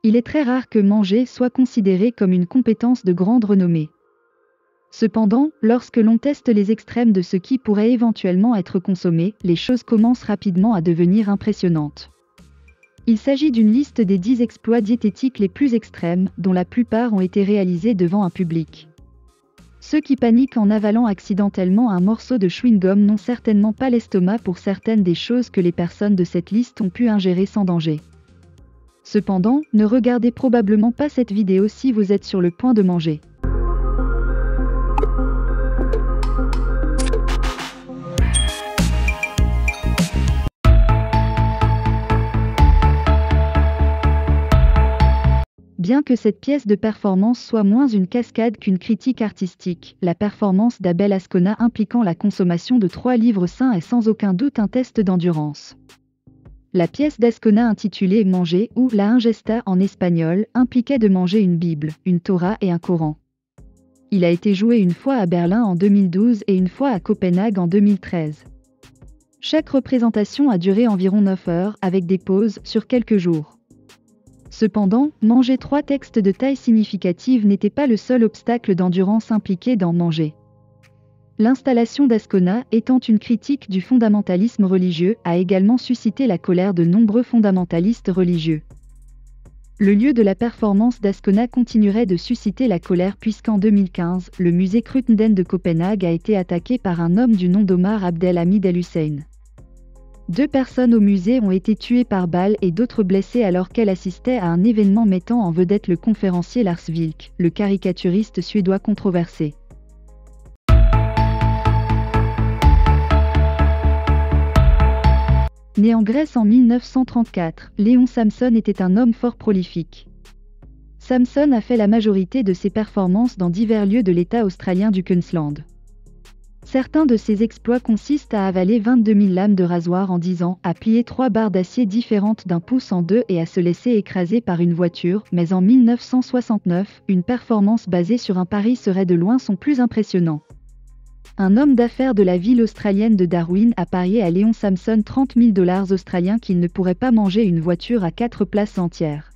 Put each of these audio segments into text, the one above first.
Il est très rare que manger soit considéré comme une compétence de grande renommée. Cependant, lorsque l'on teste les extrêmes de ce qui pourrait éventuellement être consommé, les choses commencent rapidement à devenir impressionnantes. Il s'agit d'une liste des 10 exploits diététiques les plus extrêmes, dont la plupart ont été réalisés devant un public. Ceux qui paniquent en avalant accidentellement un morceau de chewing-gum n'ont certainement pas l'estomac pour certaines des choses que les personnes de cette liste ont pu ingérer sans danger. Cependant, ne regardez probablement pas cette vidéo si vous êtes sur le point de manger. Bien que cette pièce de performance soit moins une cascade qu'une critique artistique, la performance d'Abel Azcona impliquant la consommation de 3 livres sains est sans aucun doute un test d'endurance. La pièce d'Azcona intitulée « Manger » ou « La ingesta » en espagnol impliquait de manger une Bible, une Torah et un Coran. Il a été joué une fois à Berlin en 2012 et une fois à Copenhague en 2013. Chaque représentation a duré environ 9 heures, avec des pauses sur quelques jours. Cependant, manger 3 textes de taille significative n'était pas le seul obstacle d'endurance impliqué dans Manger. L'installation d'Azcona, étant une critique du fondamentalisme religieux, a également suscité la colère de nombreux fondamentalistes religieux. Le lieu de la performance d'Azcona continuerait de susciter la colère puisqu'en 2015, le musée Krutenden de Copenhague a été attaqué par un homme du nom d'Omar Abdelhamid El Hussein. 2 personnes au musée ont été tuées par balles et d'autres blessées alors qu'elles assistaient à un événement mettant en vedette le conférencier Lars Vilks, le caricaturiste suédois controversé. Né en Grèce en 1934, Léon Samson était un homme fort prolifique. Samson a fait la majorité de ses performances dans divers lieux de l'État australien du Queensland. Certains de ses exploits consistent à avaler 22 000 lames de rasoir en 10 ans, à plier 3 barres d'acier différentes d'1 pouce en 2 et à se laisser écraser par une voiture, mais en 1969, une performance basée sur un pari serait de loin son plus impressionnant. Un homme d'affaires de la ville australienne de Darwin a parié à Léon Samson 30 000 $ australiens qu'il ne pourrait pas manger une voiture à 4 places entières.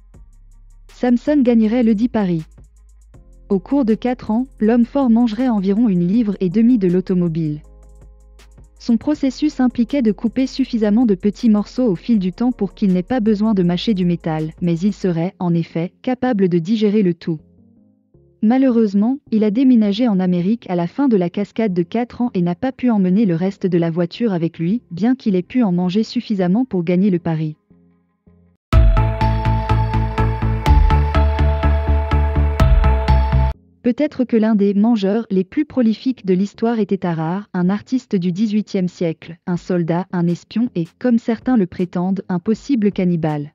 Samson gagnerait le dit pari. Au cours de 4 ans, l'homme fort mangerait environ 1,5 livre de l'automobile. Son processus impliquait de couper suffisamment de petits morceaux au fil du temps pour qu'il n'ait pas besoin de mâcher du métal, mais il serait, en effet, capable de digérer le tout. Malheureusement, il a déménagé en Amérique à la fin de la cascade de 4 ans et n'a pas pu emmener le reste de la voiture avec lui, bien qu'il ait pu en manger suffisamment pour gagner le pari. Peut-être que l'un des mangeurs les plus prolifiques de l'histoire était Tarare, un artiste du XVIIIe siècle, un soldat, un espion et, comme certains le prétendent, un possible cannibale.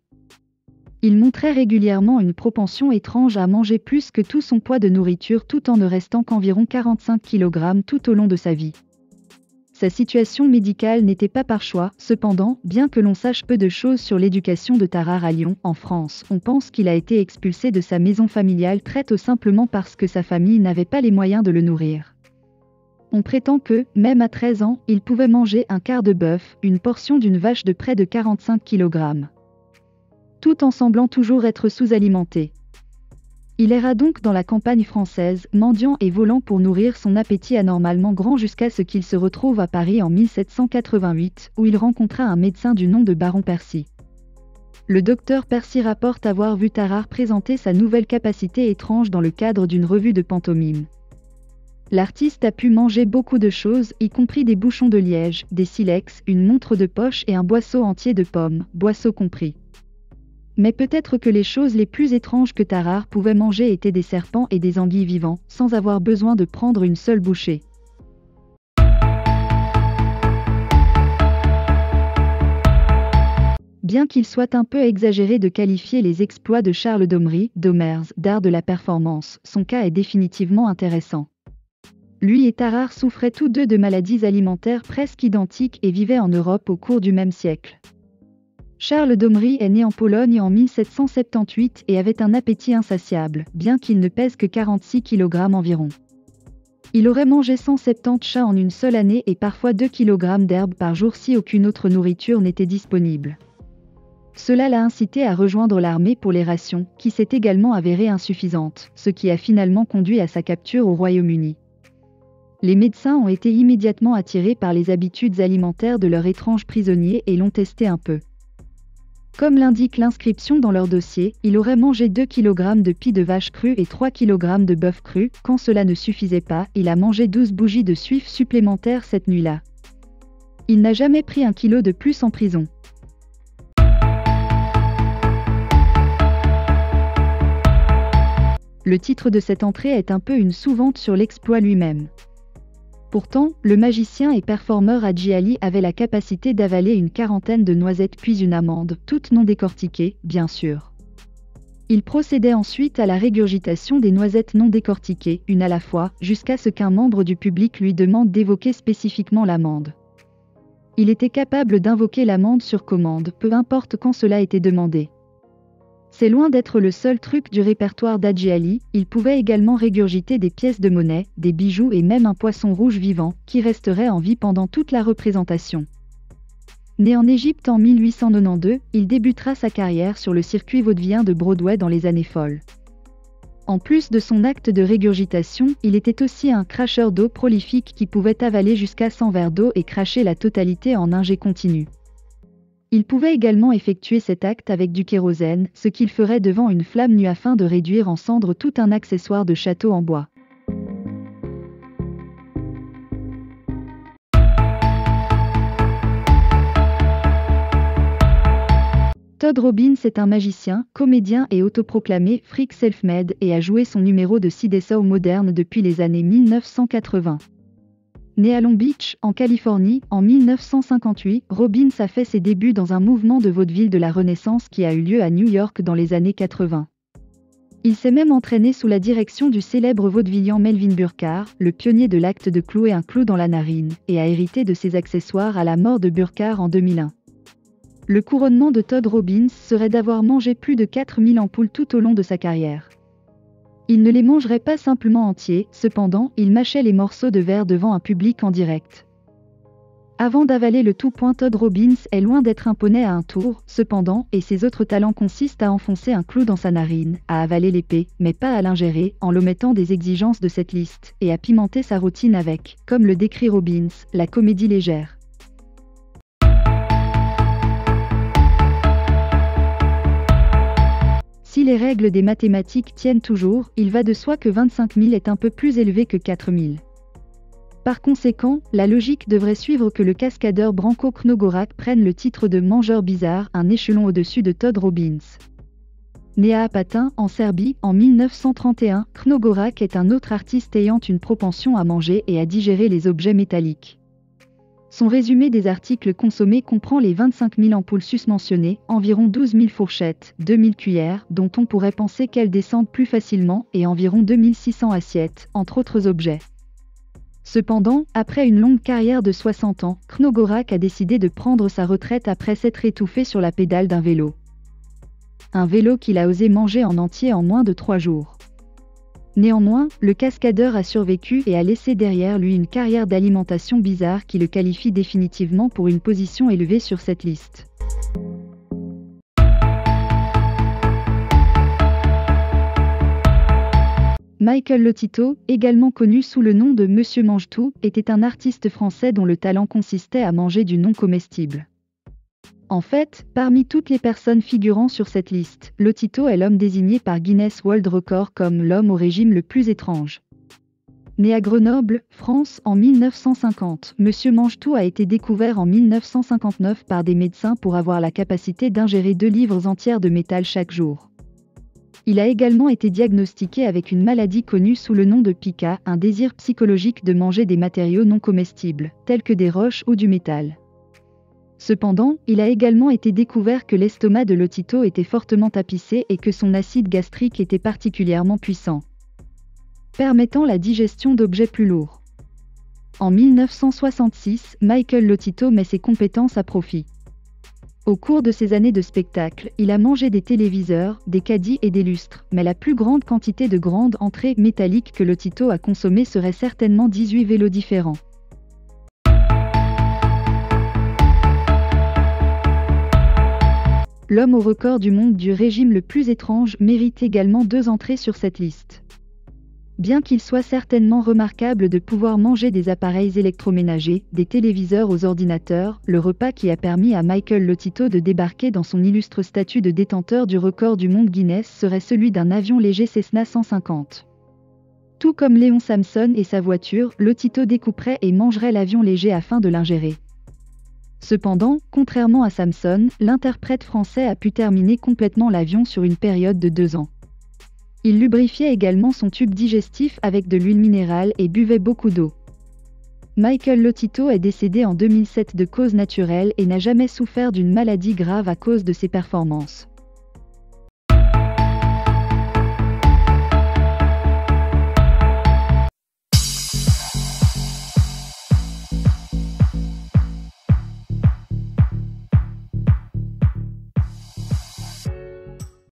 Il montrait régulièrement une propension étrange à manger plus que tout son poids de nourriture tout en ne restant qu'environ 45 kg tout au long de sa vie. Sa situation médicale n'était pas par choix, cependant, bien que l'on sache peu de choses sur l'éducation de Tarare à Lyon, en France, on pense qu'il a été expulsé de sa maison familiale très tôt simplement parce que sa famille n'avait pas les moyens de le nourrir. On prétend que, même à 13 ans, il pouvait manger un quart de bœuf, une portion d'une vache de près de 45 kg. Tout en semblant toujours être sous-alimenté. Il erra donc dans la campagne française, mendiant et volant pour nourrir son appétit anormalement grand jusqu'à ce qu'il se retrouve à Paris en 1788, où il rencontra un médecin du nom de Baron Percy. Le docteur Percy rapporte avoir vu Tarare présenter sa nouvelle capacité étrange dans le cadre d'une revue de pantomime. L'artiste a pu manger beaucoup de choses, y compris des bouchons de liège, des silex, une montre de poche et un boisseau entier de pommes, boisseau compris. Mais peut-être que les choses les plus étranges que Tarare pouvait manger étaient des serpents et des anguilles vivants, sans avoir besoin de prendre une seule bouchée. Bien qu'il soit un peu exagéré de qualifier les exploits de Charles Domry, d'Omers, d'art de la performance, son cas est définitivement intéressant. Lui et Tarare souffraient tous deux de maladies alimentaires presque identiques et vivaient en Europe au cours du même siècle. Charles Domry est né en Pologne en 1778 et avait un appétit insatiable, bien qu'il ne pèse que 46 kg environ. Il aurait mangé 170 chats en une seule année et parfois 2 kg d'herbe par jour si aucune autre nourriture n'était disponible. Cela l'a incité à rejoindre l'armée pour les rations, qui s'est également avérée insuffisante, ce qui a finalement conduit à sa capture au Royaume-Uni. Les médecins ont été immédiatement attirés par les habitudes alimentaires de leur étrange prisonnier et l'ont testé un peu. Comme l'indique l'inscription dans leur dossier, il aurait mangé 2 kg de pie de vache crue et 3 kg de bœuf cru. Quand cela ne suffisait pas, il a mangé 12 bougies de suif supplémentaires cette nuit-là. Il n'a jamais pris 1 kilo de plus en prison. Le titre de cette entrée est un peu une sous-vente sur l'exploit lui-même. Pourtant, le magicien et performeur Hadji Ali avait la capacité d'avaler une quarantaine de noisettes puis une amande, toutes non décortiquées, bien sûr. Il procédait ensuite à la régurgitation des noisettes non décortiquées, une à la fois, jusqu'à ce qu'un membre du public lui demande d'évoquer spécifiquement l'amande. Il était capable d'invoquer l'amande sur commande, peu importe quand cela était demandé. C'est loin d'être le seul truc du répertoire d'Hadji Ali, il pouvait également régurgiter des pièces de monnaie, des bijoux et même un poisson rouge vivant, qui resterait en vie pendant toute la représentation. Né en Égypte en 1892, il débutera sa carrière sur le circuit vaudevillien de Broadway dans les années folles. En plus de son acte de régurgitation, il était aussi un cracheur d'eau prolifique qui pouvait avaler jusqu'à 100 verres d'eau et cracher la totalité en un jet continu. Il pouvait également effectuer cet acte avec du kérosène, ce qu'il ferait devant une flamme nue afin de réduire en cendres tout un accessoire de château en bois. Todd Robbins est un magicien, comédien et autoproclamé freak self-made et a joué son numéro de Sideshow moderne depuis les années 1980. Né à Long Beach, en Californie, en 1958, Robbins a fait ses débuts dans un mouvement de vaudeville de la Renaissance qui a eu lieu à New York dans les années 80. Il s'est même entraîné sous la direction du célèbre vaudevillian Melvin Burkhart, le pionnier de l'acte de clouer un clou dans la narine, et a hérité de ses accessoires à la mort de Burkhart en 2001. Le couronnement de Todd Robbins serait d'avoir mangé plus de 4000 ampoules tout au long de sa carrière. Il ne les mangerait pas simplement entiers, cependant, il mâchait les morceaux de verre devant un public en direct. Avant d'avaler le tout, Todd Robbins est loin d'être un poney à un tour, cependant, et ses autres talents consistent à enfoncer un clou dans sa narine, à avaler l'épée, mais pas à l'ingérer, en l'omettant des exigences de cette liste, et à pimenter sa routine avec, comme le décrit Robbins, la comédie légère. Si les règles des mathématiques tiennent toujours, il va de soi que 25 000 est un peu plus élevé que 4 000. Par conséquent, la logique devrait suivre que le cascadeur Branko Knogorak prenne le titre de mangeur bizarre, un échelon au-dessus de Todd Robbins. Né à Apatin, en Serbie, en 1931, Knogorak est un autre artiste ayant une propension à manger et à digérer les objets métalliques. Son résumé des articles consommés comprend les 25 000 ampoules susmentionnées, environ 12 000 fourchettes, 2 000 cuillères, dont on pourrait penser qu'elles descendent plus facilement, et environ 2 600 assiettes, entre autres objets. Cependant, après une longue carrière de 60 ans, Knogorak a décidé de prendre sa retraite après s'être étouffé sur la pédale d'un vélo. Un vélo qu'il a osé manger en entier en moins de 3 jours. Néanmoins, le cascadeur a survécu et a laissé derrière lui une carrière d'alimentation bizarre qui le qualifie définitivement pour une position élevée sur cette liste. Michael Lotito, également connu sous le nom de Monsieur Mange-Tout, était un artiste français dont le talent consistait à manger du non comestible. En fait, parmi toutes les personnes figurant sur cette liste, Lotito est l'homme désigné par Guinness World Record comme l'homme au régime le plus étrange. Né à Grenoble, France, en 1950, Monsieur Mange-Tout a été découvert en 1959 par des médecins pour avoir la capacité d'ingérer 2 livres entières de métal chaque jour. Il a également été diagnostiqué avec une maladie connue sous le nom de pica, un désir psychologique de manger des matériaux non comestibles, tels que des roches ou du métal. Cependant, il a également été découvert que l'estomac de Lotito était fortement tapissé et que son acide gastrique était particulièrement puissant, permettant la digestion d'objets plus lourds. En 1966, Michael Lotito met ses compétences à profit. Au cours de ses années de spectacle, il a mangé des téléviseurs, des caddies et des lustres, mais la plus grande quantité de grandes entrées métalliques que Lotito a consommées serait certainement 18 vélos différents. l'homme au record du monde du régime le plus étrange mérite également 2 entrées sur cette liste. Bien qu'il soit certainement remarquable de pouvoir manger des appareils électroménagers, des téléviseurs aux ordinateurs, le repas qui a permis à Michael Lotito de débarquer dans son illustre statut de détenteur du record du monde Guinness serait celui d'un avion léger Cessna 150. Tout comme Léon Samson et sa voiture, Lotito découperait et mangerait l'avion léger afin de l'ingérer. Cependant, contrairement à Samson, l'interprète français a pu terminer complètement l'avion sur une période de 2 ans. Il lubrifiait également son tube digestif avec de l'huile minérale et buvait beaucoup d'eau. Michael Lotito est décédé en 2007 de cause naturelle et n'a jamais souffert d'une maladie grave à cause de ses performances.